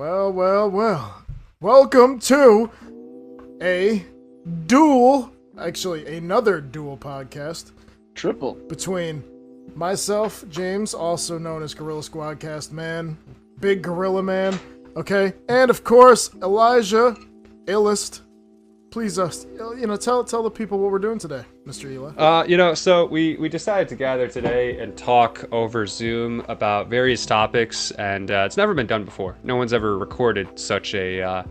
Well, well, well. Welcome to another dual podcast. Triple. Between myself, James, also known as GorillaSquadCast Man, Big Gorilla Man, okay? And of course, Elijahillustrates. Please, tell the people what we're doing today, Mr. Eli. So we decided to gather today and talk over Zoom about various topics, and it's never been done before. No one's ever recorded such a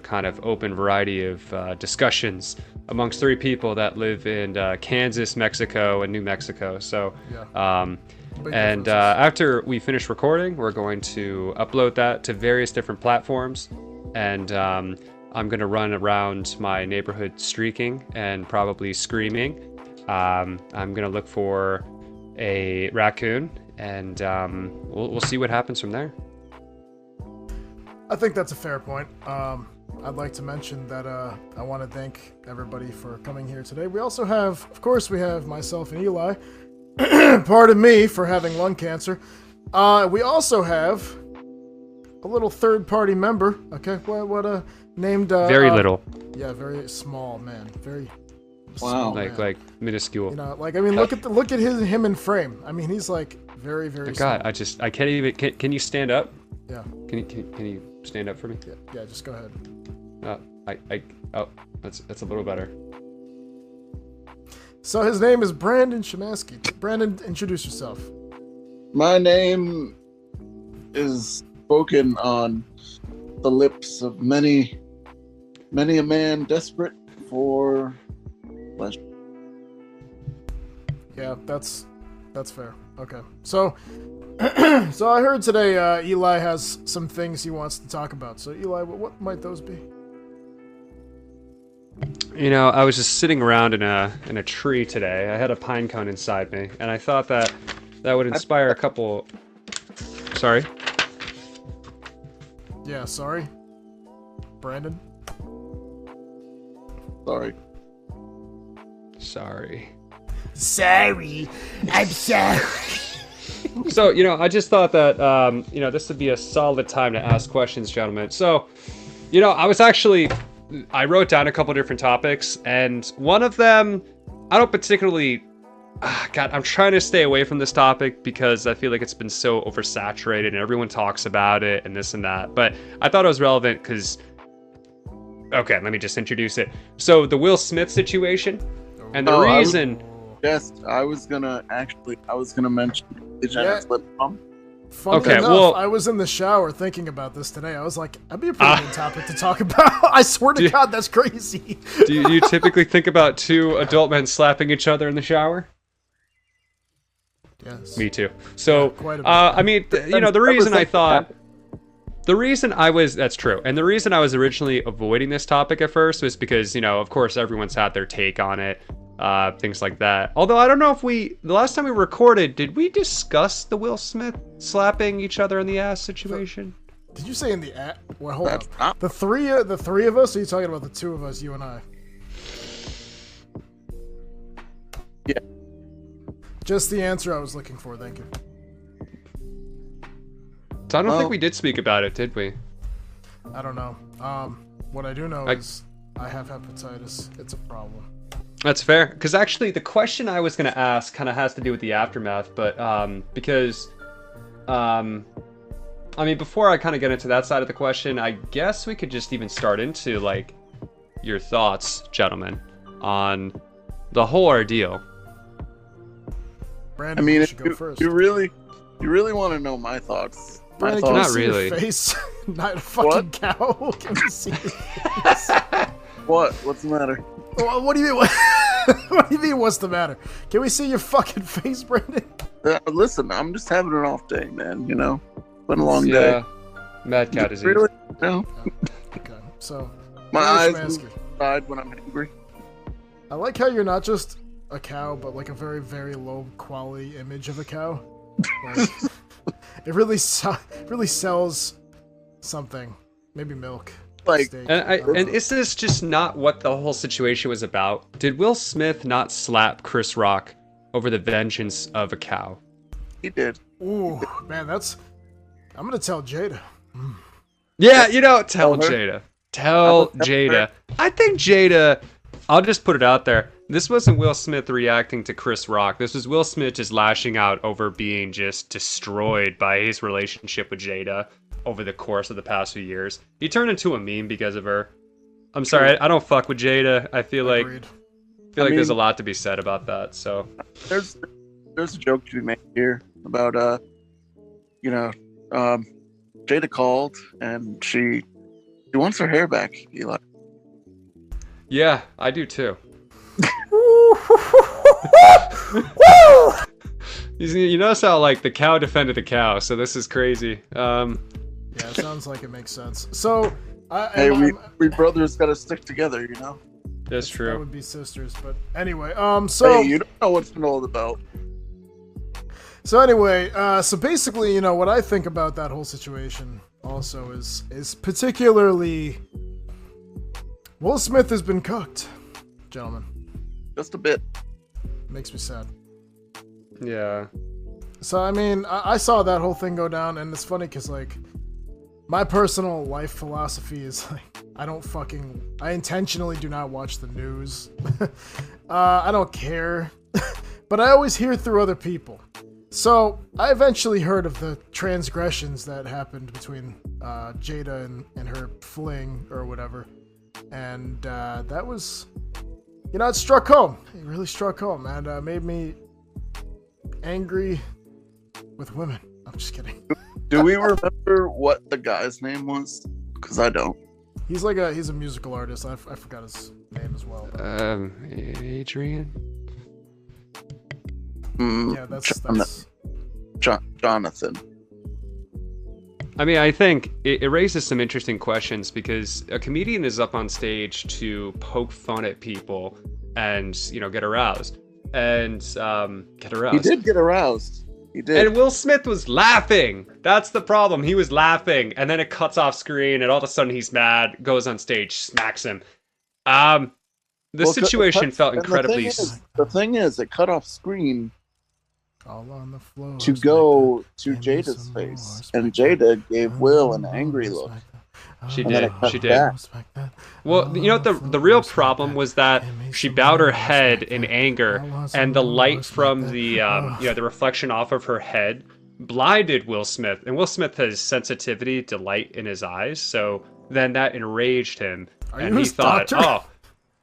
kind of open variety of discussions amongst three people that live in Kansas, Mexico, and New Mexico. So, after we finish recording, we're going to upload that to various different platforms, and I'm going to run around my neighborhood streaking and probably screaming. I'm going to look for a raccoon, and we'll see what happens from there. I think that's a fair point. I'd like to mention that I want to thank everybody for coming here today. We also have, of course, myself and Eli. Pardon me for having lung cancer. We also have a little third-party member. Okay, what named very little. Yeah, very small man. Very. Wow. Like minuscule. Look at him in frame. I mean, he's like very, very. God, small. I can't even. Can you stand up? Yeah. Can you stand up for me? Yeah, just go ahead. That's a little better. So his name is Brandon Shemansky. Brandon, introduce yourself. My name is spoken on the lips of many a man desperate for pleasure. Yeah, that's fair. Okay. So I heard today Eli has some things he wants to talk about. So Eli, what might those be? I was just sitting around in a tree today. I had a pine cone inside me, and I thought that would inspire a couple. Sorry. Yeah, sorry. Brandon. Sorry. I'm sorry. So, I just thought that, this would be a solid time to ask questions, gentlemen. So, I wrote down a couple different topics, and one of them, I don't particularly, I'm trying to stay away from this topic because I feel like it's been so oversaturated and everyone talks about it and this and that. But I thought it was relevant because, okay, let me just introduce it. So, the Will Smith situation, and the reason... Yes, I was gonna mention the Janet Lip Balm. Funny enough, I was in the shower thinking about this today. I was like, that'd be a pretty good topic to talk about. I swear to God, that's crazy. Do you typically think about two adult men slapping each other in the shower? Yes. Me too. So, that's true. And the reason I was originally avoiding this topic at first was because, of course, everyone's had their take on it. Things like that. Although I don't know if the last time we recorded, did we discuss the Will Smith slapping each other in the ass situation? Did you say in the ass? Well, hold on. The three of us? Or are you talking about the two of us, you and I? Yeah. Just the answer I was looking for. Thank you. So I don't think we did speak about it, did we? I don't know. What I do know is I have hepatitis. It's a problem. That's fair, because actually the question I was going to ask kind of has to do with the aftermath, but because, before I kind of get into that side of the question, I guess we could just even start into, your thoughts, gentlemen, on the whole ordeal. Brandon, you should go first. You really want to know my thoughts? Brandon, can you see your face? Not a fucking cow. Can we see your face? What's the matter? What do you mean? What do you mean? What's the matter? Can we see your fucking face, Brandon? Listen, I'm just having an off day, man. Been a long day. Mad cat disease. Really? No. Okay. So my eyes side when I'm angry. I like how you're not just a cow, but like a very, very low quality image of a cow. Like, it really sells something. Maybe milk. And is this just not what the whole situation was about? Did Will Smith not slap Chris Rock over the vengeance of a cow? He did. Ooh, man, I'm gonna tell Jada. Yeah, tell Tell her. Jada. Tell Tell Jada. her. I think Jada, I'll just put it out there. This wasn't Will Smith reacting to Chris Rock. This was Will Smith just lashing out over being just destroyed by his relationship with Jada over the course of the past few years. He turned into a meme because of her. I'm sorry, I don't fuck with Jada. I feel like Agreed. there's a lot to be said about that. So There's a joke to be made here about Jada called and she wants her hair back, Eli. yeah, I do too. You notice how like the cow defended the cow, so this is crazy. Yeah, it sounds like it makes sense. So, Hey, we brothers gotta stick together, That's that true. would be sisters, but anyway, so Hey, you don't know what's been all about. so anyway, so basically, what I think about that whole situation also is particularly Will Smith has been cooked, gentlemen. Just a bit. Makes me sad. Yeah. So I mean, I saw that whole thing go down, and it's funny because like my personal life philosophy is like I intentionally do not watch the news. I don't care, but I always hear through other people. So I eventually heard of the transgressions that happened between Jada and her fling or whatever, and that was, it struck home. It really struck home, and made me angry with women. I'm just kidding. Do we remember what the guy's name was? Because I don't. He's a musical artist. I forgot his name as well. Adrian? Yeah, that's Jonathan. I mean, I think it raises some interesting questions because a comedian is up on stage to poke fun at people and, get aroused. And get aroused. He did get aroused. He did. And Will Smith was laughing. That's the problem. He was laughing, and then it cuts off screen, and all of a sudden he's mad, goes on stage, smacks him. The situation felt incredibly. The thing is, it cut off screen all on the floor to go to Jada's face, and Jada gave Will an angry look. She And then did. it cut She did. back. Well, the real problem was that she bowed her head in anger, and the light from the the reflection off of her head blinded Will Smith. And Will Smith has sensitivity to light in his eyes, so then that enraged him, and he his thought, doctor?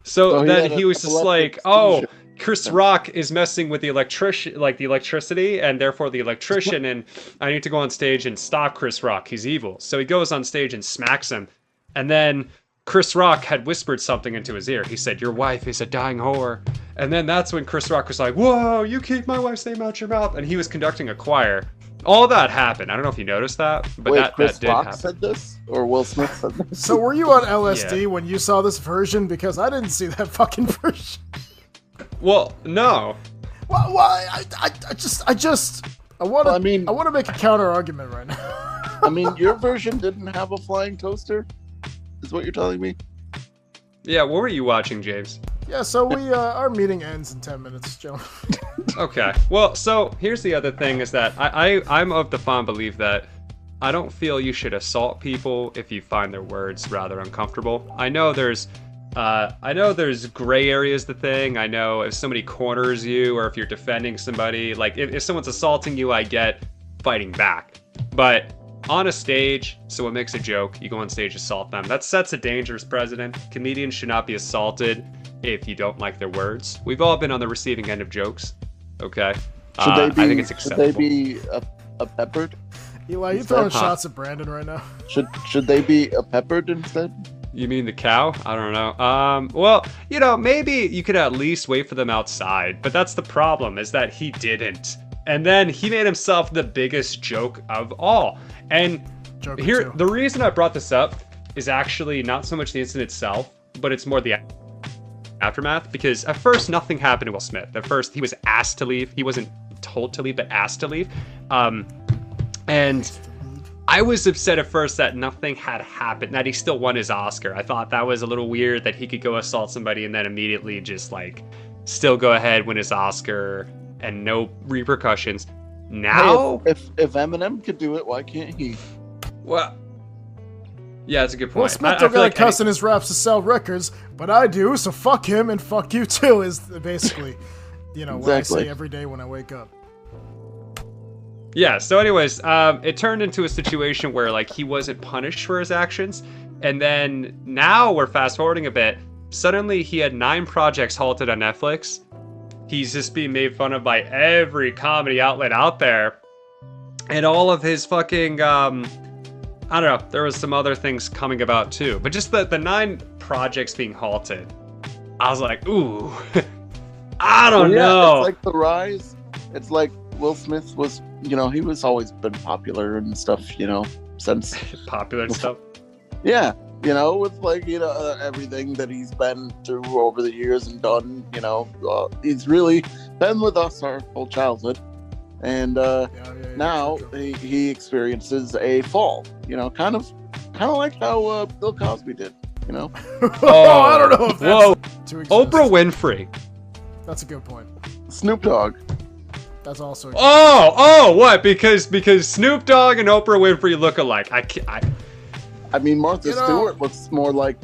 So then had he an was just like, epileptic seizure. Chris Rock is messing with the electricity, and therefore the electrician, and I need to go on stage and stop Chris Rock. He's evil. So he goes on stage and smacks him. And then Chris Rock had whispered something into his ear. He said, "Your wife is a dying whore." And then that's when Chris Rock was like, "Whoa, you keep my wife's name out your mouth." And he was conducting a choir. All that happened. I don't know if you noticed that, but Wait, Chris that did Rock happen. said this? Or Will Smith said this? So were you on LSD when you saw this version? Because I didn't see that fucking version. Well, no. Well, I want to. Well, I mean- I want to make a counter argument right now. I mean, your version didn't have a flying toaster? Is what you're telling me? Yeah, what were you watching, James? Yeah, so our meeting ends in 10 minutes, gentlemen. Okay. Well, so here's the other thing is that I'm of the fond belief that I don't feel you should assault people if you find their words rather uncomfortable. I know there's gray areas to the thing. I know if somebody corners you or if you're defending somebody, like if someone's assaulting you, I get fighting back. But on a stage, someone makes a joke, you go on stage, assault them. That sets a dangerous precedent. Comedians should not be assaulted if you don't like their words. We've all been on the receiving end of jokes. Okay. I think it's acceptable. Should they be a peppered? Eli, you Is throwing that- shots at Brandon right now? Should they be a peppered instead? You mean the cow? I don't know. Well, maybe you could at least wait for them outside, but that's the problem, is that he didn't. And then he made himself the biggest joke of all. And Joker here, too. the reason I brought this up is actually not so much the incident itself, but it's more the aftermath, because at first nothing happened to Will Smith. At first he was asked to leave. He wasn't told to leave, but asked to leave. And I was upset at first that nothing had happened, that he still won his Oscar. I thought that was a little weird that he could go assault somebody and then immediately just like still go ahead, win his Oscar and no repercussions. Now, Hey, if Eminem could do it, why can't he? well, Yeah, that's a good point. Will Smith I don't feel gotta like cuss in his raps to sell records, but I do, so fuck him and fuck you too, is basically, what I Exactly. say every day when I wake up. Yeah, so anyways, it turned into a situation where, like, he wasn't punished for his actions, and then now we're fast-forwarding a bit. Suddenly, he had 9 projects halted on Netflix. He's just being made fun of by every comedy outlet out there. And all of his fucking, I don't know, there was some other things coming about too. But just the 9 projects being halted, I was like, ooh, I don't know. It's like the rise. It's like Will Smith was, he was always been popular and stuff, since Popular and stuff. Yeah, with like everything that he's been through over the years and done. He's really been with us our whole childhood, and now he experiences a fall. Kind of like how Bill Cosby did. Oh, I don't know if that's too expensive. Oprah Winfrey. That's a good point. Snoop Dogg. That's also. What? Because Snoop Dogg and Oprah Winfrey look alike. I mean, Martha Stewart looks more like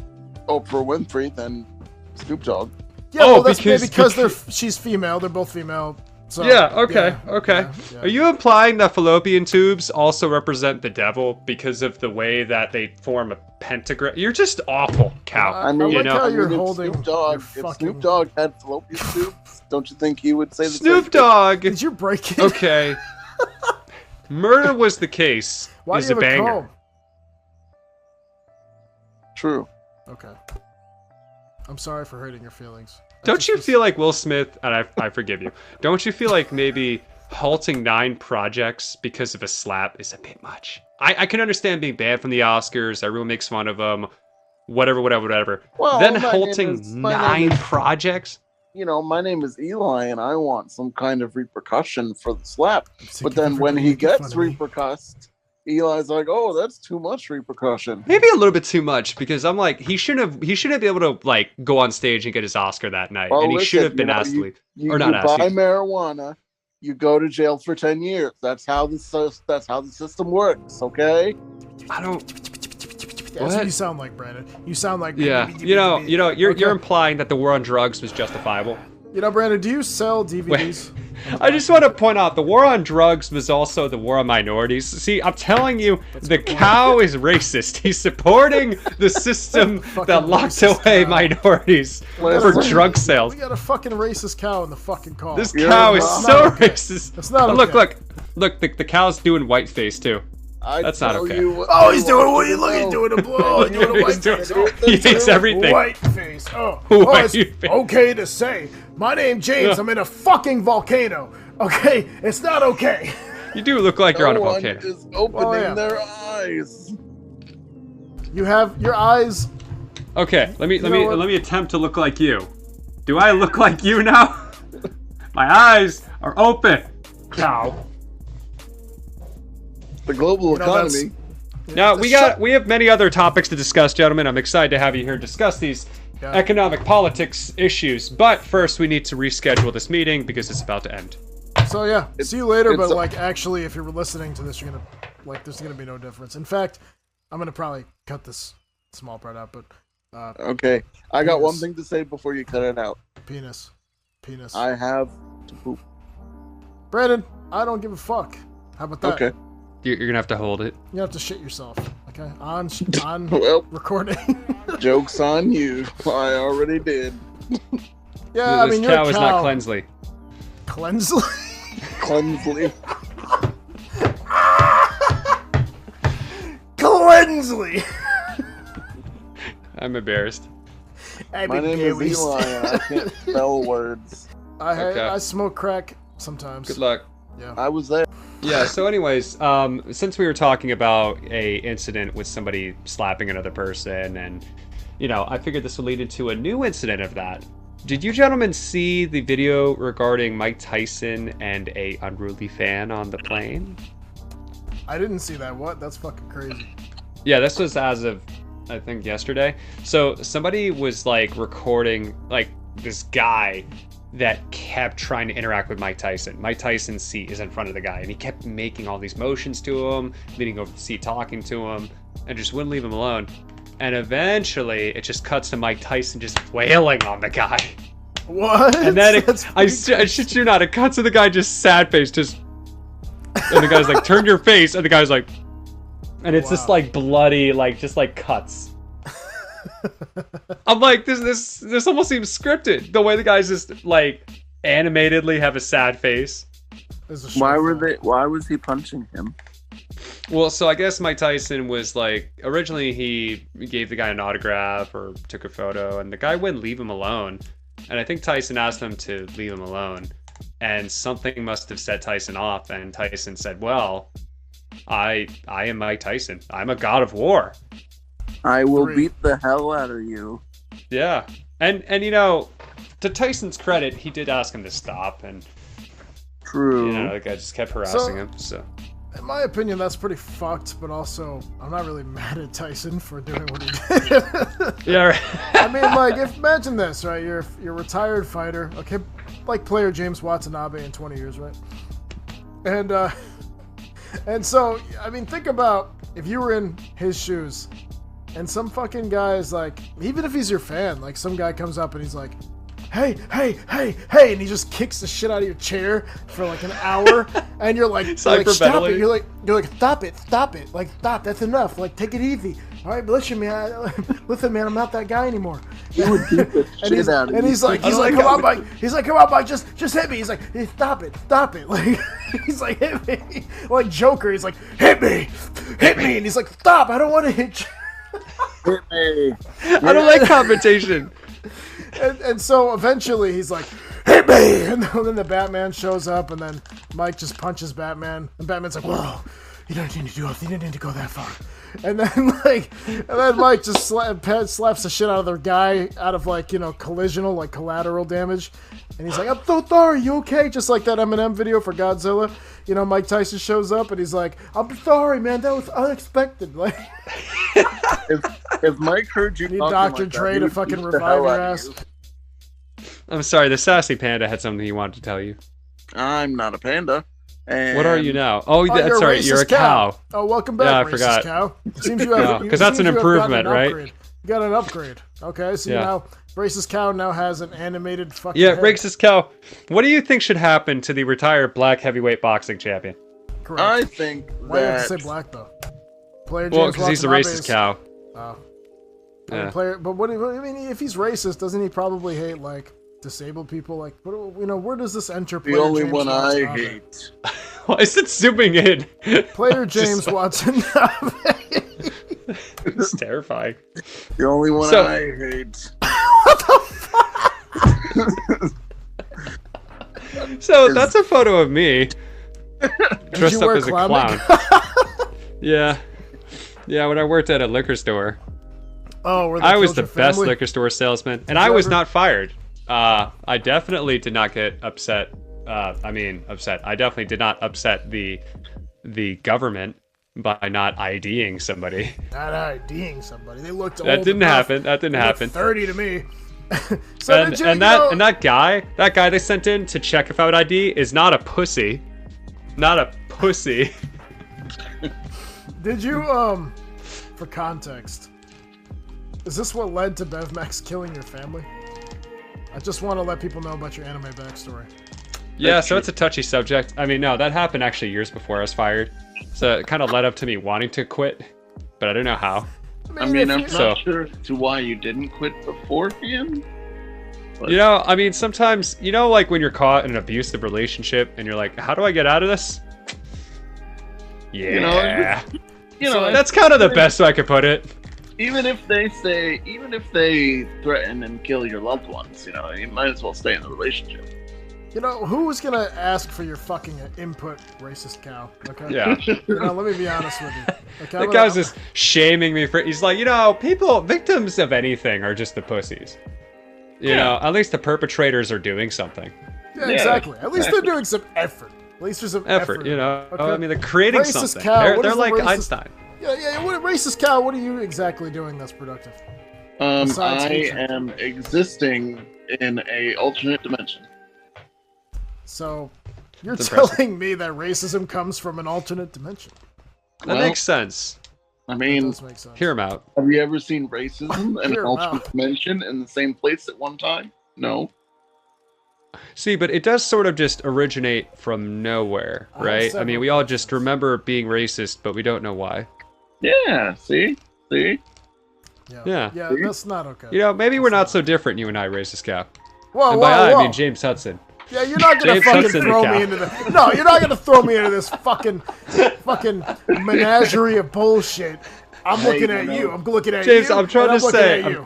Oprah Winfrey than Snoop Dogg. Yeah, well, that's because she's female. They're both female. So, yeah. Okay. Yeah. Are you implying that fallopian tubes also represent the devil because of the way that they form a pentagram? You're just awful, Cal. I like how you're holding. If Snoop Dogg had fallopian tubes, don't you think he would say the Snoop same Dogg. Did you break it? Okay. Murder was the case. Why is do you a have banger. comb? True. Okay. I'm sorry for hurting your feelings. Don't you feel like Will Smith, and I forgive you, don't you feel like maybe halting 9 projects because of a slap is a bit much? I can understand being banned from the Oscars, everyone makes fun of him, whatever. Well, then my halting name is- 9 projects? My name is Eli, and I want some kind of repercussion for the slap. But then when he gets repercussed, Eli's like, "Oh, that's too much repercussion." Maybe a little bit too much, because I'm like, he shouldn't be able to like go on stage and get his Oscar that night, Well, and he listen, should have been asked to leave. You Or not asked. buy marijuana, you go to jail for 10 years. That's how the system works. Okay. I don't. That's what you sound like, Brandon. You sound like. Yeah, you're implying that the war on drugs was justifiable. Brandon, do you sell DVDs? I just want to point out the war on drugs was also the war on minorities. See, I'm telling you, the cow is racist. He's supporting the system that locked away minorities for drug sales. We got a fucking racist cow in the fucking car. This cow is so racist. That's not okay. Look, the cow's doing whiteface too. That's not okay. He's doing what? Look, he's doing a blow. He's doing a white face. He hates everything. White face. It's okay to say. My name's James. I'm in a fucking volcano. Okay, it's not okay. You do look like you're on a volcano. Is opening their eyes. You have your eyes. Okay, let me attempt to look like you. Do I look like you now? My eyes are open. Cow. The global economy. Now we have many other topics to discuss, gentlemen. I'm excited to have you here to discuss these economic politics issues. But first, we need to reschedule this meeting because it's about to end. So see you later. But actually, if you're listening to this, you're gonna there's gonna be no difference. In fact, I'm gonna probably cut this small part out. But okay, I got one thing to say before you cut it out. Penis. I have to poop. Brandon, I don't give a fuck. How about that? Okay. You're gonna have to hold it. You have to shit yourself. Okay, on well, recording. Joke's on you. I already did. Yeah, this you're cow a cow. is not Cleansley. Cleansley? Cleansley. Cleansley! I'm embarrassed. My name is Eli, and I can't spell words. I smoke crack sometimes. Good luck. Yeah. I was there. Yeah, so anyways, since we were talking about a incident with somebody slapping another person, and, I figured this would lead into a new incident of that. Did you gentlemen see the video regarding Mike Tyson and a unruly fan on the plane? I didn't see that. What? That's fucking crazy. Yeah, this was as of, I think, yesterday. So somebody was, recording, this guy that kept trying to interact with Mike Tyson. Mike Tyson's seat is in front of the guy, and he kept making all these motions to him, leaning over the seat, talking to him, and just wouldn't leave him alone. And eventually, it just cuts to Mike Tyson just wailing on the guy. What? And then I shit you not, it cuts to the guy just sad face, just, and the guy's like, turn your face, and the guy's like, and it's just like bloody, like just like cuts. I'm like, this almost seems scripted. The way the guys just like animatedly have a sad face. Why was he punching him? Well, so I guess Mike Tyson was like, originally he gave the guy an autograph or took a photo, and the guy wouldn't leave him alone. And I think Tyson asked him to leave him alone, and something must have set Tyson off, and Tyson said, well, I am Mike Tyson. I'm a god of war. I will beat the hell out of you. Yeah. And you know, to Tyson's credit, he did ask him to stop, and true. You know, the guy just kept harassing him. So in my opinion, that's pretty fucked, but also I'm not really mad at Tyson for doing what he did. Yeah, right. I mean, like, imagine this, right? You're a retired fighter, okay, like player James Watanabe in 20 years, right? And so, I mean, think about if you were in his shoes, and some fucking guy is like, even if he's your fan, like some guy comes up and he's like, hey, and he just kicks the shit out of your chair for like an hour, and you're like stop it. You're like, stop it, like stop, that's enough, like take it easy. All right, but listen, man, I'm not that guy anymore. You would beat the shit out of me. And he's like, come on, Mike. He's like, come on, Mike, just hit me. He's like, hey, stop it. Like, he's like, hit me. Like Joker, he's like, hit me. And he's like, stop, I don't want to hit you. Hit me. I don't like confrontation. And so eventually he's like, hit me. And then the Batman shows up, and then Mike just punches Batman. And Batman's like, whoa, you didn't need to go that far. And then Mike just slaps the shit out of the guy out of like, you know, collisional, like collateral damage. And he's like, I'm so sorry, you okay? Just like that Eminem video for Godzilla. You know, Mike Tyson shows up and he's like, I'm sorry, man, that was unexpected. Like, if Mike heard you need Dr. like Dre that, to fucking revive your ass. I'm sorry, the sassy panda had something he wanted to tell you. I'm not a panda. And what are you now? Oh, that's you're right, you're a cow. Oh, welcome back, yeah, I racist forgot. cow. It seems you have, because that's an improvement, right? You got an upgrade. Okay, so now racist cow now has an animated fucking head. Racist cow. What do you think should happen to the retired black heavyweight boxing champion? Correct. I think Why do you have to say black though? Player James well, because he's a racist cow. Oh. Yeah. But what I mean, if he's racist, doesn't he probably hate like disabled people? Like, what, you know, where does this enter? The only James one I hate. Why is it zooming in? Player James Watson. It's terrifying. The only one I hate. What the fuck? So that's a photo of me dressed up as a clown. Yeah, when I worked at a liquor store. Oh, I was the best liquor store salesman, and I was not fired. I definitely did not get upset. Upset. I definitely did not upset the government by not IDing somebody. Not IDing somebody. They looked old. That didn't happen. 30 to me. So that guy they sent in to check if I would ID is not a pussy. Not a pussy. Did you for context, is this what led to BevMax killing your family? I just want to let people know about your anime backstory. Yeah, so it's a touchy subject. I mean, no, that happened actually years before I was fired. So it kind of led up to me wanting to quit, but I don't know how. I'm not sure to why you didn't quit beforehand. But... You know, I mean, sometimes, you know, like when you're caught in an abusive relationship and you're like, how do I get out of this? Yeah. You know, that's kind of the best way I could put it. Even if they threaten and kill your loved ones, you know, you might as well stay in the relationship. You know, who's gonna ask for your fucking input, racist cow? Okay. Yeah. You know, let me be honest with you. Okay, that guy's just shaming me for. He's like, you know, victims of anything are just the pussies. You know, at least the perpetrators are doing something. Yeah, exactly. At least they're doing some effort. At least there's some effort. You know, okay? I mean, they're creating racist something. Cow, they're like Einstein. Yeah. What racist cow? What are you exactly doing that's productive? I am existing in a alternate dimension. So you're That's telling me that racism comes from an alternate dimension? That makes sense. I mean, That does make sense. Hear him out. have you ever seen racism in Hear an 'em alternate out. dimension in the same place at one time? No. See, but it does sort of just originate from nowhere, I have right? I several mean, we all questions. just remember being racist, but we don't know why. Yeah, see? Yeah. Yeah, that's not okay. You know, maybe we're not so different, you and I, racist Cap. Whoa, And whoa, by I whoa. mean James Hudson. Yeah, you're not gonna James fucking Hudson, the throw cow. me into the. No, you're not gonna throw me into this fucking menagerie of bullshit. I'm looking at you. I'm looking at James, you. I'm trying and to looking say, at you.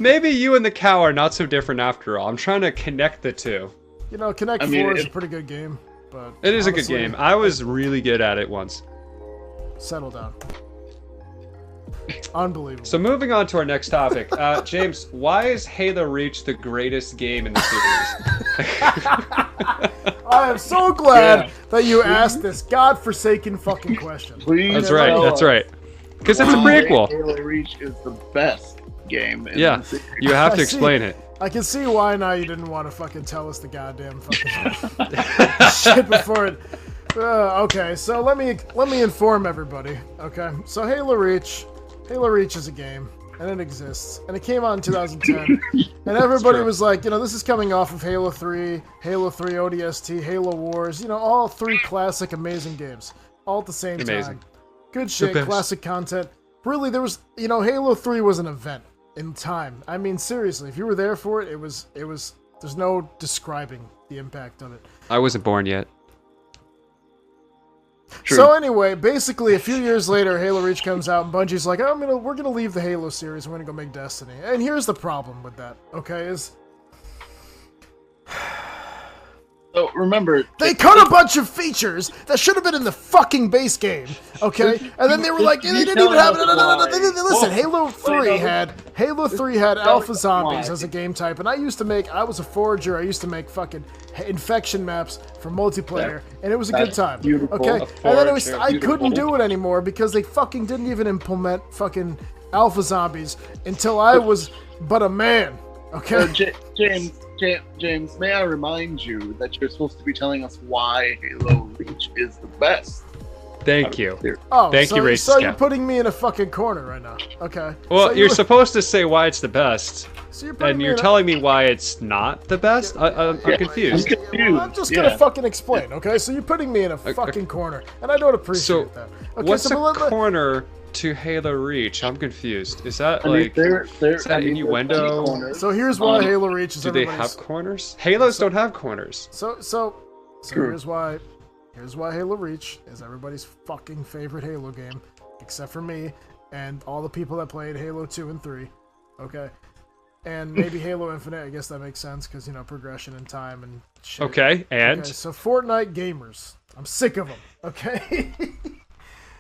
Maybe you and the cow are not so different after all. I'm trying to connect the two. You know, Connect 4 is a pretty good game, but It is a good honestly, game. I was really good at it once. Settle down. Unbelievable. So moving on to our next topic. James, why is Halo Reach the greatest game in the series? I am so glad that you asked this godforsaken fucking question. Please. That's Okay, right, let me- that's right. Because it's a prequel. Halo Reach is the best game in Yeah, the series. you have to I see. explain it. I can see why now you didn't want to fucking tell us the goddamn fucking shit before it. Okay, so let me inform everybody. Okay, so Halo Reach is a game, and it exists, and it came out in 2010, and everybody true. was like, you know, this is coming off of Halo 3 ODST, Halo Wars, you know, all three classic amazing games, all at the same Amazing. time. Good shit, best. classic content. Really, there was, you know, Halo 3 was an event in time. I mean, seriously, if you were there for it, it was. There's no describing the impact of it. I wasn't born yet. True. So anyway, basically, a few years later, Halo Reach comes out, and Bungie's like, "Oh, we're gonna leave the Halo series. We're gonna go make Destiny." And here's the problem with that. Okay, is So remember, they cut a bunch of features that should have been in the fucking base game. Okay, and then they were like, and they didn't even have it. No. They didn't listen. Halo 3 had Alpha Zombies as a game type, and I was a forager. I used to make fucking infection maps for multiplayer, and it was a good time. beautiful. Okay, A and then it was forager, I beautiful. couldn't do it anymore because they fucking didn't even implement fucking Alpha Zombies until I was but a man. Okay. James, may I remind you that you're supposed to be telling us why Halo Reach is the best? Thank you. Oh, Thank so, you, racist so you're Cap. putting me in a fucking corner right now. Okay. Well, so you're supposed to say why it's the best, so you're putting and me you're in a- telling me why it's not the best? I'm confused. Well, I'm just gonna fucking explain, okay? So you're putting me in a fucking corner, and I don't appreciate So, that. Okay, what's so a corner to Halo Reach? I'm confused. Is that I mean, like is that innuendo? So here's why Halo Reach is Do they everybody's. have corners? Halos don't have corners. So True. here's why Halo Reach is everybody's fucking favorite Halo game, except for me and all the people that played Halo 2 and 3. Okay. And maybe Halo Infinite, I guess that makes sense because, you know, progression in time and shit. Okay, and Okay, so Fortnite gamers. I'm sick of them, okay?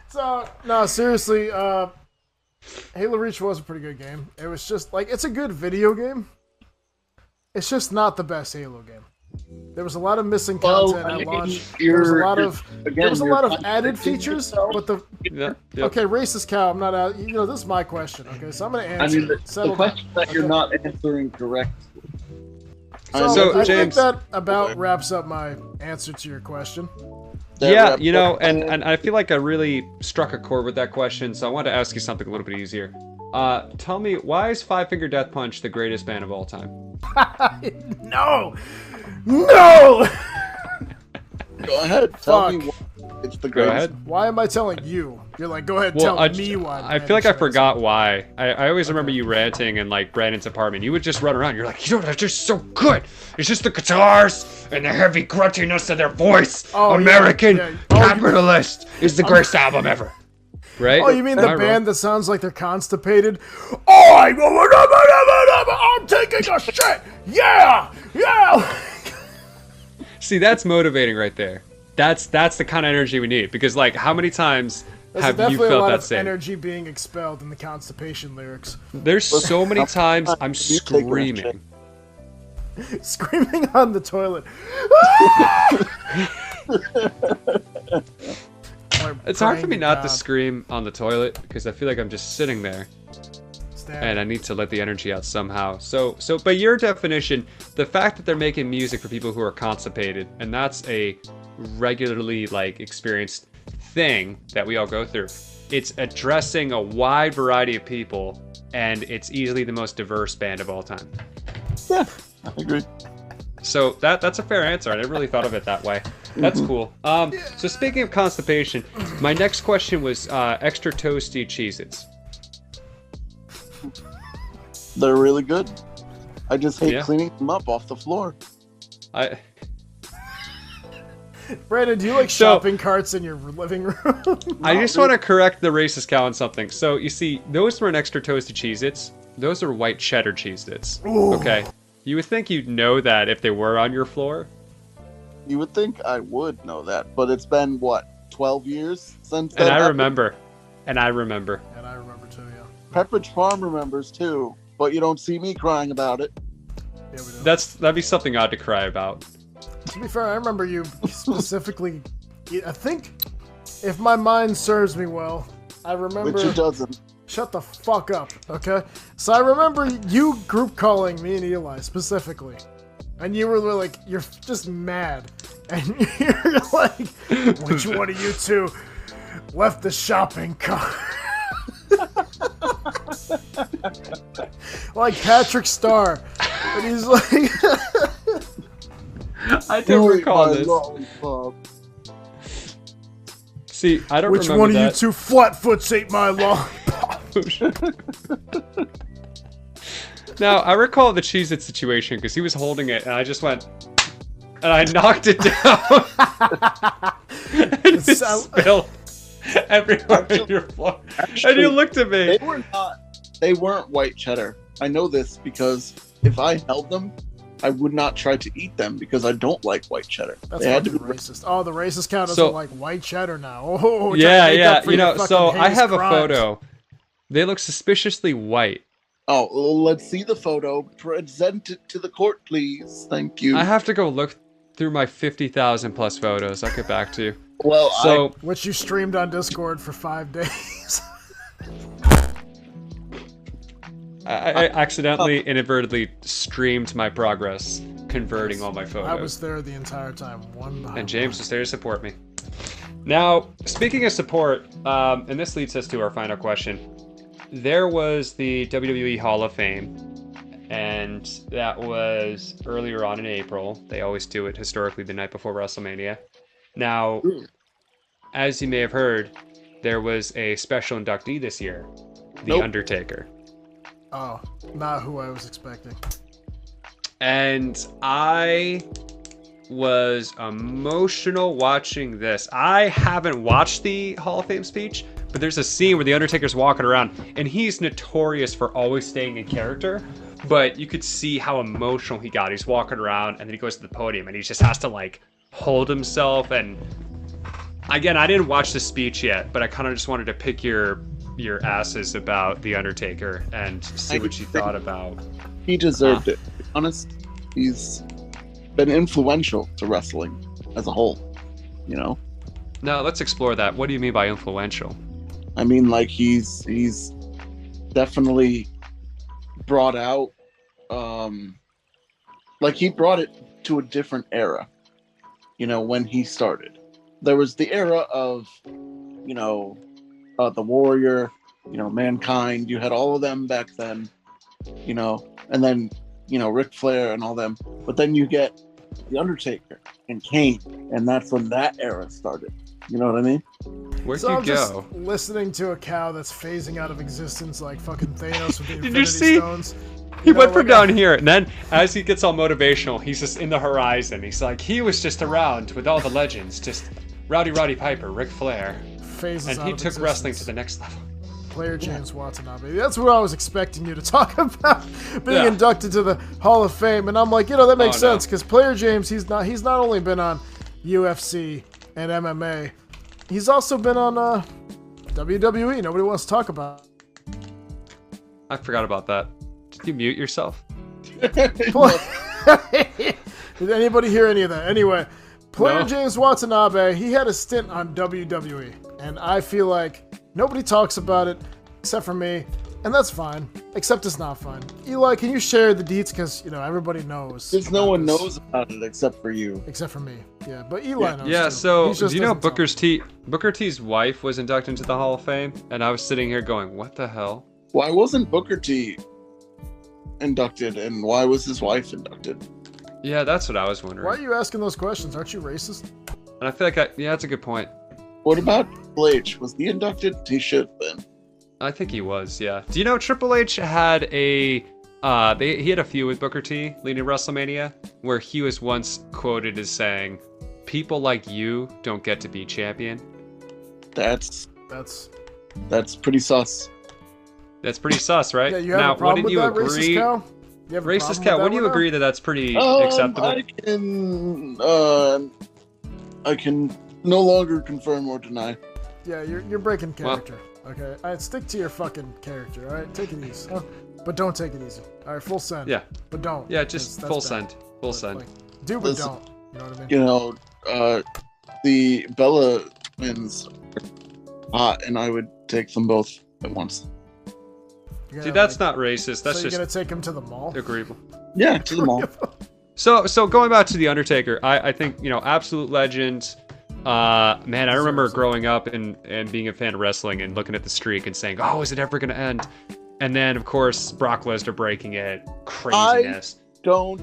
So, no, seriously, Halo Reach was a pretty good game. It was just, like, it's a good video game. It's just not the best Halo game. There was a lot of missing content at launch. There was a lot of added features, but the yeah. okay, racist cow. I'm not out. You know, this is my question. Okay, so I'm gonna answer. I mean, the Settle question down. that you're not answering correctly. So, I think James- that about wraps up my answer to your question. Yeah, you know, and I feel like I really struck a chord with that question, so I wanted to ask you something a little bit easier. Tell me, why is Five Finger Death Punch the greatest band of all time? No. Go ahead. Tell me Fuck. why it's the Go greatest. ahead. Why am I telling you? You're like, go ahead, Well, tell me why. I feel like I forgot why. I always remember you ranting in like Brandon's apartment. You would just run around. You're like, you know, they're just so good. It's just the guitars and the heavy gruntiness of their voice. Oh, yeah, American yeah. Oh, you- Capitalist is the greatest album ever. Right? Oh, you mean Am the I band wrong? that sounds like they're constipated? Oh, I'm taking a shit. Yeah. See, that's motivating right there. That's the kind of energy we need. Because like, how many times There's have you definitely a felt lot that of same? energy being expelled in the constipation lyrics. There's so many times I'm You take that screaming. Screaming on the toilet. It's hard for me not to scream on the toilet because I feel like I'm just sitting there. and I need to let the energy out somehow. So by your definition, the fact that they're making music for people who are constipated, and that's a regularly like experienced thing that we all go through. It's addressing a wide variety of people, and it's easily the most diverse band of all time. Yeah, I agree. So that's a fair answer. I never really thought of it that way. That's cool. So speaking of constipation, my next question was extra toasty Cheez-Its. They're really good. I just hate cleaning them up off the floor. Brandon, do you like shopping carts in your living room? I just want to correct the racist cow on something. So you see, those weren't extra toasty Cheez-Its. Those are white cheddar Cheez-Its. Okay. You would think you'd know that if they were on your floor. You would think I would know that, but it's been, what, 12 years since that And I happened? remember. And I remember too, yeah. Pepperidge Farm remembers too, but you don't see me crying about it. Yeah, we do. That'd be something odd to cry about. To be fair, I remember you specifically. I think, if my mind serves me well, I remember. Which it doesn't. Shut the fuck up, okay? So I remember you group calling me and Eli specifically, and you were like, you're just mad, and you're like, which one of you two left the shopping cart? Like Patrick Starr, and he's like. I don't recall this. See, I don't remember that. Which one of you two flatfoots ate my lollipop? Now, I recall the Cheez-It situation because he was holding it and I just went, and I knocked it down. And it spilled everywhere on your floor. And you looked at me. They weren't white cheddar. I know this because if I held them, I would not try to eat them because I don't like white cheddar. That's had to be racist. Oh, the racist cow doesn't like white cheddar now. Oh, yeah. You know, so I have a photo. They look suspiciously white. Oh, let's see the photo. Present it to the court, please. Thank you. I have to go look through my 50,000 plus photos. I'll get back to you. Well, which you streamed on Discord for 5 days. I accidentally, inadvertently streamed my progress, converting all my photos. I was there the entire time, one by and James was there to support me. Now, speaking of support, and this leads us to our final question. There was the WWE Hall of Fame, and that was earlier on in April. They always do it historically the night before WrestleMania. Now, as you may have heard, there was a special inductee this year, The Undertaker. Oh, not who I was expecting. And I was emotional watching this. I haven't watched the Hall of Fame speech, but there's a scene where The Undertaker's walking around, and he's notorious for always staying in character, but you could see how emotional he got. He's walking around, and then he goes to the podium, and he just has to, like, hold himself. And again, I didn't watch the speech yet, but I kind of just wanted to pick your asses about The Undertaker and see what you thought about. He deserved it. To be honest, he's been influential to wrestling as a whole, you know? Now, let's explore that. What do you mean by influential? I mean, like, he's definitely brought out, like, he brought it to a different era, you know, when he started. There was the era of, you know, the Warrior, you know, Mankind. You had all of them back then, you know, and then, you know, Ric Flair and all them. But then you get The Undertaker and Kane, and that's when that era started. You know what I mean? Where'd so you I'm go? Just listening to a cow that's phasing out of existence like fucking Thanos with the Infinity Stones. He went from down here, and then as he gets all motivational, he's just in the horizon. He's like, he was just around with all the legends, just Rowdy Piper, Ric Flair. Phases and he took wrestling to the next level. Player James Watanabe. That's what I was expecting you to talk about, being inducted to the Hall of Fame. And I'm like, you know, that makes sense because Player James, he's not only been on UFC and MMA, he's also been on WWE. Nobody wants to talk about. I forgot about that. Did you mute yourself? Did anybody hear any of that? Anyway. Player James Watanabe, he had a stint on WWE, and I feel like nobody talks about it except for me, And that's fine, except it's not fine. Eli, can you share the deets? Because, you know, everybody knows. Because no one knows about it except for you. Except for me. Yeah, but Eli knows Yeah, too. so He just do you know doesn't Booker T's wife was inducted into the Hall of Fame? And I was sitting here going, what the hell? Why wasn't Booker T inducted, and why was his wife inducted? Yeah, that's what I was tell me. wondering. Why are you asking those questions? Aren't you racist? And I feel like yeah, that's a good point. What about Triple H? Was he inducted? He should have been. I think he was, yeah. Do you know Triple H had he had a feud with Booker T leading WrestleMania where he was once quoted as saying, "People like you don't get to be champion." That's pretty sus. That's pretty sus, right? Yeah, you have now, a problem wouldn't with you that, agree? Racist cow? You have a Racist problem cow, with that wouldn't you one, agree that that's pretty acceptable? I can no longer confirm or deny. Yeah, you're breaking character. Okay, alright, stick to your fucking character. All right, take it easy. But don't take it easy. All right, full send. Yeah. But don't. Yeah, just full bad. send. Full send. Like, do but Listen, don't. You know what I mean? You know, the Bella twins are hot, and I would take them both at once. You're See, gonna, that's like, not racist. That's so you're just gonna take him to the mall? agreeable. Yeah, to them all. So going back to the Undertaker, I think, you know, absolute legend. Man, I remember growing up and being a fan of wrestling and looking at the streak and saying, "Oh, is it ever gonna end?" And then, of course, Brock Lesnar breaking it, craziness. Don't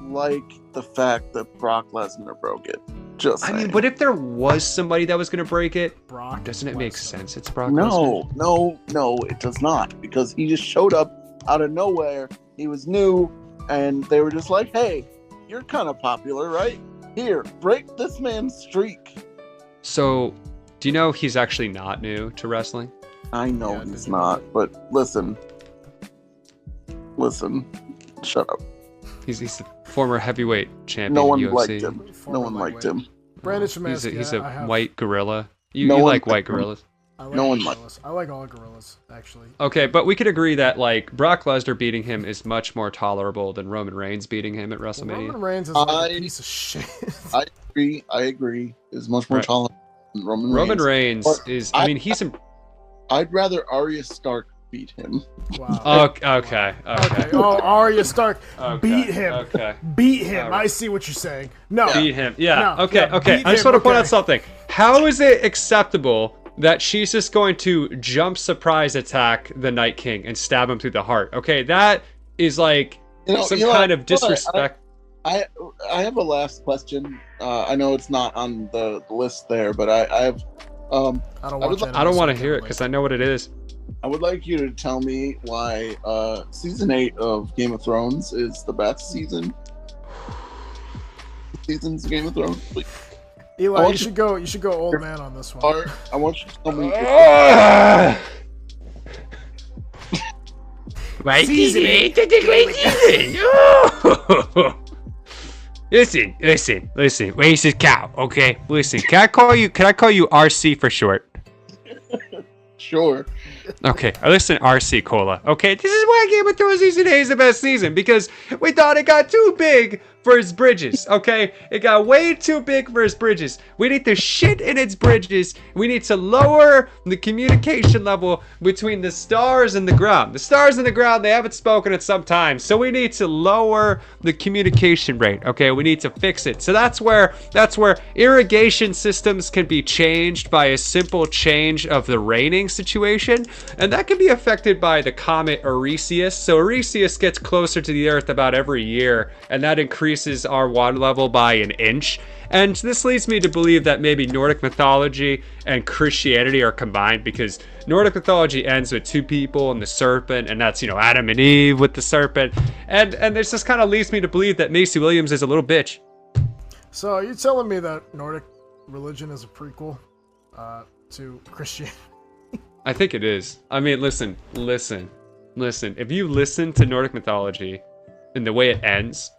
like the fact that Brock Lesnar broke it. Just I saying. mean, but if there was somebody that was gonna break it, Brock doesn't it make Lesnar. sense? It's Brock Lesnar. No, it does not, because he just showed up out of nowhere. He was new, and they were just like, "Hey, you're kind of popular, right? Here, break this man's streak." So, do you know he's actually not new to wrestling? I know Yeah, he's did you not, but listen, shut up. He's the former heavyweight champion. No one UFC. liked him. Former No one liked lightweight. him. Brandon He's Shemansky, a I have, white gorilla. You No one like white liked him. gorillas? I like no one gorillas. I like all gorillas, actually. Okay, but we could agree that like Brock Lesnar beating him is much more tolerable than Roman Reigns beating him at WrestleMania. Roman Reigns is like a piece of shit. I agree. Is much more Right. tolerant than Roman Roman Reigns. Reigns But is. I mean, he's. I'd rather Arya Stark beat him. Wow. Okay. Oh, Arya Stark. Okay, Beat him. Okay. Beat him. All right. I see what you're saying. No. Beat him. Yeah. No, Okay. yeah, Okay. beat I just him, want to point okay. out something. How is it acceptable that she's just going to jump surprise attack the Night King and stab him through the heart? Okay, that is like some Eli, kind of disrespect. I have a last question. I know it's not on the list there, but I have. I don't watch I don't want to hear it because I know what it is. I would like you to tell me why season 8 of Game of Thrones is the best seasons of Game of Thrones. Please. Eli, you should go old man on this one. Art, I want you to tell me. Right? Season 8, that's a great season. Oh. Listen, racist cow, okay? Listen, can I call you RC for short? Sure. Okay, listen, RC Cola. Okay, this is why Game of Thrones season 8 is the best season, because we thought it got too big for its bridges, okay? It got way too big for its bridges. We need to shit in its bridges. We need to lower the communication level between the stars and the ground. The stars and the ground, they haven't spoken in some time, so we need to lower the communication rate, okay? We need to fix it. So that's where irrigation systems can be changed by a simple change of the raining situation, and that can be affected by the comet Orpheus. So Orpheus gets closer to the Earth about every year, and that increases our water level by an inch. And this leads me to believe that maybe Nordic mythology and Christianity are combined, because Nordic mythology ends with two people and the serpent, and that's, Adam and Eve with the serpent. And this just kind of leads me to believe that Macy Williams is a little bitch. So are you telling me that Nordic religion is a prequel to Christianity? I think it is. I mean, listen. If you listen to Nordic mythology and the way it ends,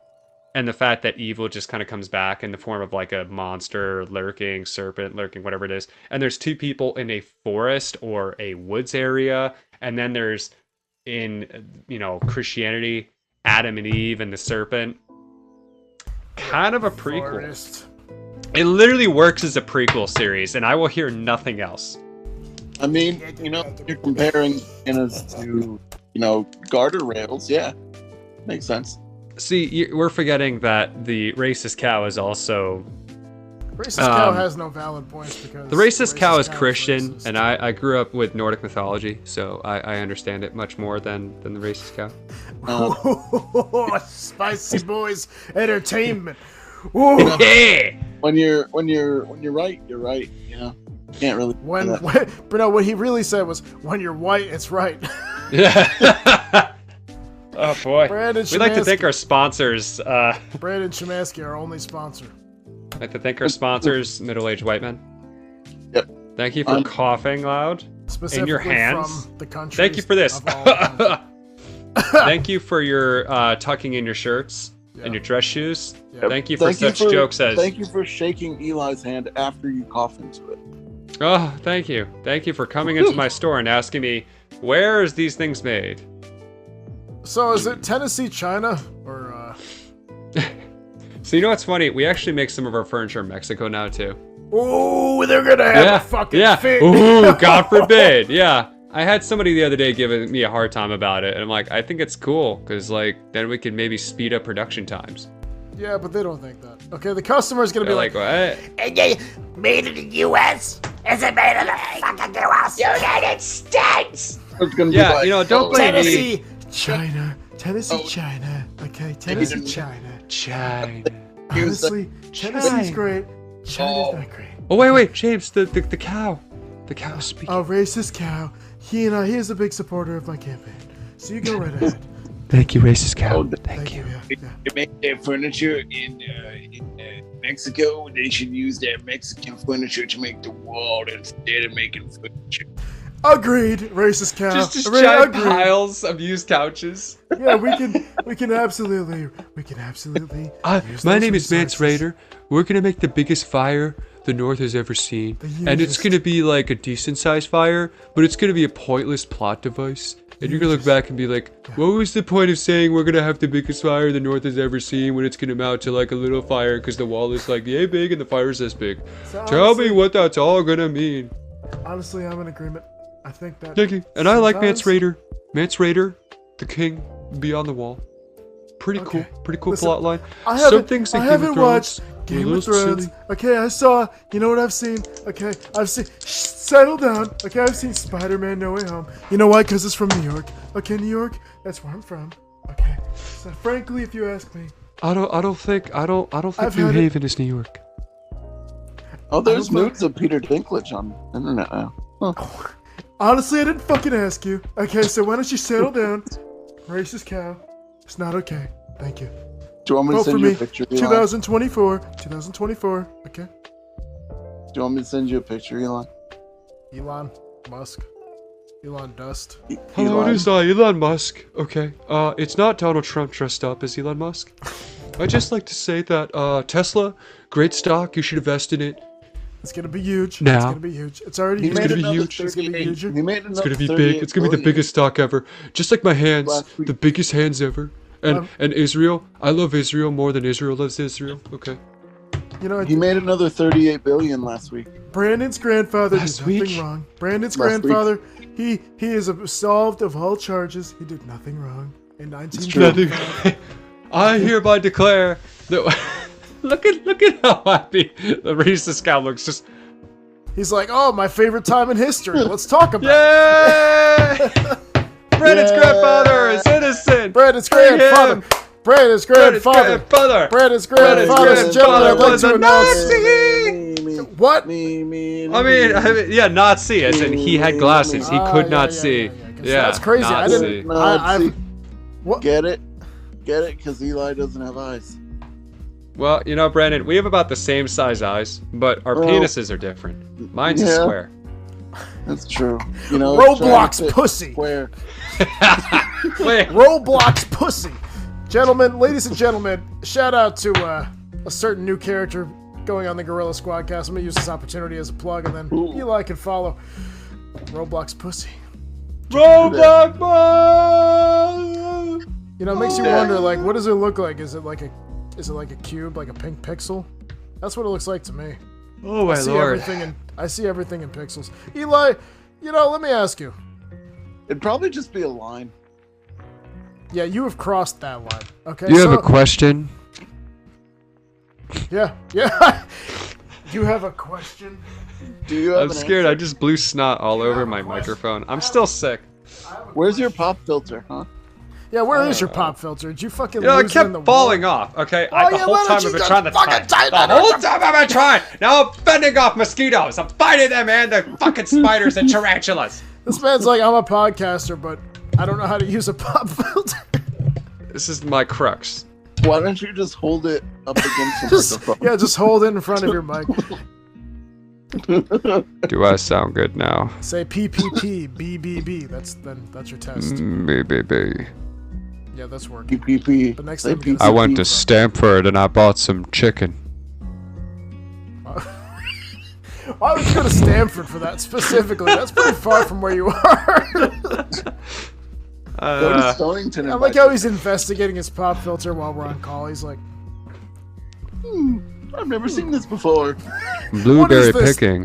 and the fact that evil just kind of comes back in the form of like a monster lurking, serpent lurking, whatever it is, and there's two people in a forest or a woods area, and then there's in Christianity, Adam and Eve and the serpent, kind of a prequel. Forest. It literally works as a prequel series, and I will hear nothing else. I mean, you're comparing antennas to, garter rails. Yeah, makes sense. See, we're forgetting that the racist cow is also... Racist cow has no valid points because... The racist cow is Christian, racist. and I grew up with Nordic mythology, so I understand it much more than the racist cow. Spicy boys entertainment. Yeah! When you're right, you're right. Can't really. But no, what he really said was, "When you're white, it's right." Yeah. Oh boy. We'd like to thank our sponsors. Brandon Chemansky, our only sponsor. I'd like to thank our sponsors, middle-aged white men. Yep. Thank you for coughing loud in your hands. From the country. Thank you for this. Thank you for your tucking in your shirts and your dress shoes. Yep. Thank you for such jokes as... Thank you for shaking Eli's hand after you cough into it. Oh, thank you. Thank you for coming into my store and asking me, where is these things made? So is it Tennessee, China, or So you know what's funny? We actually make some of our furniture in Mexico now, too. Ooh, they're gonna have a fucking fit. Ooh, God forbid. Yeah. I had somebody the other day giving me a hard time about it, and I'm like, I think it's cool, because, then we could maybe speed up production times. Yeah, but they don't think that. Okay, the customer's gonna be like, what? Made in the U.S.? Is it made in the fucking U.S.? United States! Yeah, don't blame Tennessee, me. China. Tennessee, China. Okay, Tennessee, China. China. Honestly, Tennessee's great. China's not great. Oh, wait, James, the cow. The cow is speaking. Oh, racist cow. He is a big supporter of my campaign. So you go right ahead. Thank you, racist cow. Thank you. Yeah. To make their furniture in Mexico, they should use their Mexican furniture to make the wall instead of making furniture. Agreed, racist cow. Just giant piles of used couches. Yeah, we can absolutely. use My those name is Mance resources. Raider. We're gonna make the biggest fire the North has ever seen, and it's gonna be like a decent-sized fire, but it's gonna be a pointless plot device. And you're gonna look back and be like, what was the point of saying we're gonna have the biggest fire the North has ever seen when it's gonna amount to like a little fire because the wall is like yay big and the fire's this big? So Tell me what that's all gonna mean. Honestly, I'm in agreement. I think that. Thank you. And I like Mance Raider. Mance Raider, the king beyond the wall. Pretty cool. Pretty cool Listen, plot line. I Some haven't watched Game Game of of Thrones. silly. Okay, I saw. You know what I've seen? Okay, I've seen. Settle down. Okay, I've seen Spider-Man: No Way Home. You know why? Because it's from New York. Okay, New York. That's where I'm from. Okay. So frankly, if you ask me, I don't think New Haven is New York. Oh, there's nudes of Peter Dinklage on the internet now. Huh. honestly, I didn't fucking ask you. Okay, so why don't you settle down? Racist cow. It's not okay. Thank you. Do you want me to Vote for send you me. a picture, Elon? 2024. Okay. Do you want me to send you a picture, Elon? Elon Musk. Elon Dust. Hello, it is Elon Musk. Okay. It's not Donald Trump dressed up as Elon Musk. I'd just like to say that Tesla, great stock. You should invest in it. It's gonna be huge. Now. It's gonna be huge. It's already He huge. made gonna be another huge. It's gonna be 38 huger. He made It's another gonna be big. 38 It's gonna be the billion. biggest stock ever. Just like my hands, Last week. the biggest hands ever. And Israel. I love Israel more than Israel loves Israel. Okay. You know, He made another 38 billion last week. Brandon's grandfather did Last nothing week? wrong. Brandon's Last grandfather, he is absolved of all charges. He did nothing wrong in true. 1935. I hereby declare that. look at how happy the racist guy looks. Just He's like, oh, my favorite time in history. Let's talk about yay! Brandon's grandfather is innocent. it. Brandon's Free grandfather. him. Brandon's grandfather. grandfather. Brandon's Brandon's grandfather. Ladies and gentlemen, I'd like was to a announce. Nazi. What? I mean, yeah, Nazi, as in he had glasses. He could not see. 'cause Yeah, that's crazy. I Nazi. didn't. I've. What? Get it? Get it? Because Eli doesn't have eyes. Well, you know, Brandon, we have about the same size eyes, but our Well, penises are different. Mine's a yeah. square. That's true. You know, Roblox trying to fit pussy. Square. Wait, Roblox pussy. Gentlemen, ladies and gentlemen, shout out to a certain new character going on the Gorilla Squadcast. I'm gonna use this opportunity as a plug, and then Eli can follow. Roblox pussy. Roblox ball! You know, it makes you wonder, like, what does it look like? Is it like a cube, like a pink pixel? That's what it looks like to me. Oh my I see lord. everything in pixels. Eli, let me ask you. It'd probably just be a line. Yeah, you have crossed that line. Okay. Do you have a question? Yeah. You have a question? Do you have I'm an scared. answer? I just blew snot all over my microphone. I'm still sick. Where's your pop filter, huh? Yeah, where is your pop filter? Did you fucking It lose it in the kept falling off. Okay, the whole time I've been trying to tie. The whole time I've been trying. Now I'm fending off mosquitoes. I'm fighting them and the fucking spiders and tarantulas. This man's like, I'm a podcaster, but I don't know how to use a pop filter. This is my crux. Why don't you just hold it up against the microphone? Yeah, just hold it in front of your mic. Do I sound good now? Say PPP, BBB. That's your test. BBB. Yeah, that's working. PPP. But next Say time, I went to Stanford and I bought some chicken. Why would you go to Stanford for that specifically? That's pretty far from where you are. Go to Stonington. I like how he's investigating his pop filter while we're on call. He's like, I've never seen this before. Blueberry this? picking.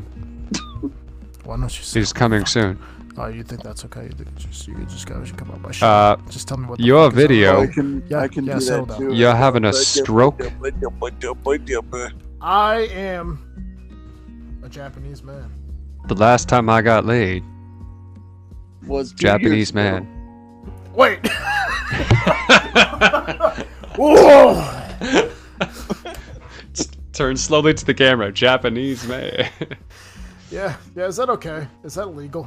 why don't you say? He's coming soon. Oh, you think that's okay? You just gotta come up by shit. Just tell me what. The Your fuck is video. on. I can do settle that down. too. You're having a stroke. I am a Japanese man. The last time I got laid, Was 2 Japanese years ago. man. Wait. Whoa. Turn slowly to the camera. Japanese man. Yeah. Is that okay? Is that legal?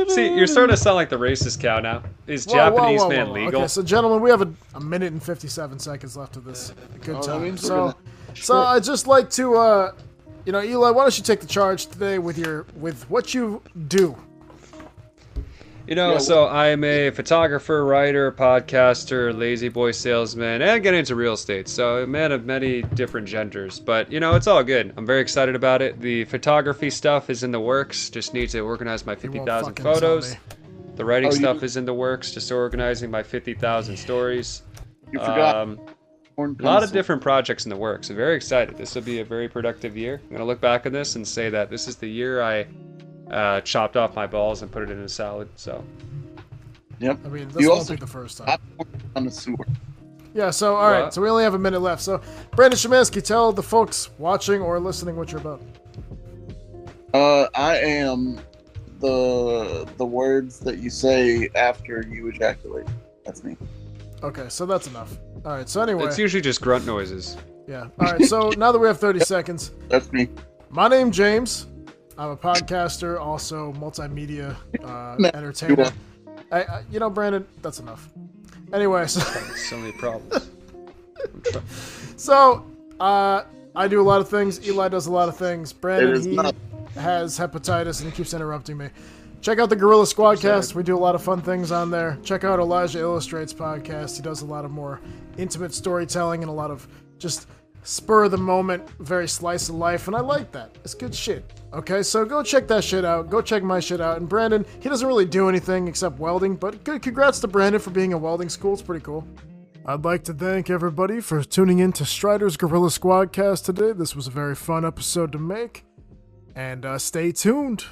See, you're starting to sound like the racist cow now. Is Japanese man legal? Okay, so gentlemen, we have a minute and 57 seconds left of this good that time. means we're So, gonna- I'd just like to, Eli, why don't you take the charge today with what you do? So I'm a photographer, writer, podcaster, lazy boy salesman, and get into real estate. So a man of many different genders. But, it's all good. I'm very excited about it. The photography stuff is in the works. Just need to organize my You won't 50,000 fucking tell photos. me. The writing stuff is in the works. Just organizing my 50,000 stories. You forgot. A lot of different projects in the works. I'm very excited. This will be a very productive year. I'm going to look back on this and say that this is the year I chopped off my balls and put it in a salad. So, Yep. I mean, this You won't also- be the first time. On the sewer. Yeah, so, all right, What? so we only have a minute left. So, Brandon Shemansky, tell the folks watching or listening what you're about. I am the words that you say after you ejaculate. That's me. Okay, so that's enough. All right, so anyway. it's usually just grunt noises. Yeah. All right, so now that we have 30 seconds, That's me. my name's James. I'm a podcaster, also multimedia entertainer. Brandon, that's enough. Anyway, So many problems. so I do a lot of things. Eli does a lot of things. It Brandon, is he not. has hepatitis and he keeps interrupting me. Check out the GorillaSquadCast. We do a lot of fun things on there. Check out Elijahillustrates podcast. He does a lot of more intimate storytelling and a lot of just spur of the moment, very slice of life, and I like that. It's good shit. Okay, so go check that shit out. Go check my shit out. And Brandon, he doesn't really do anything except welding, but good. Congrats to Brandon for being in welding school. It's pretty cool. I'd like to thank everybody for tuning in to Strider's Gorilla Squadcast today. This was a very fun episode to make, and stay tuned.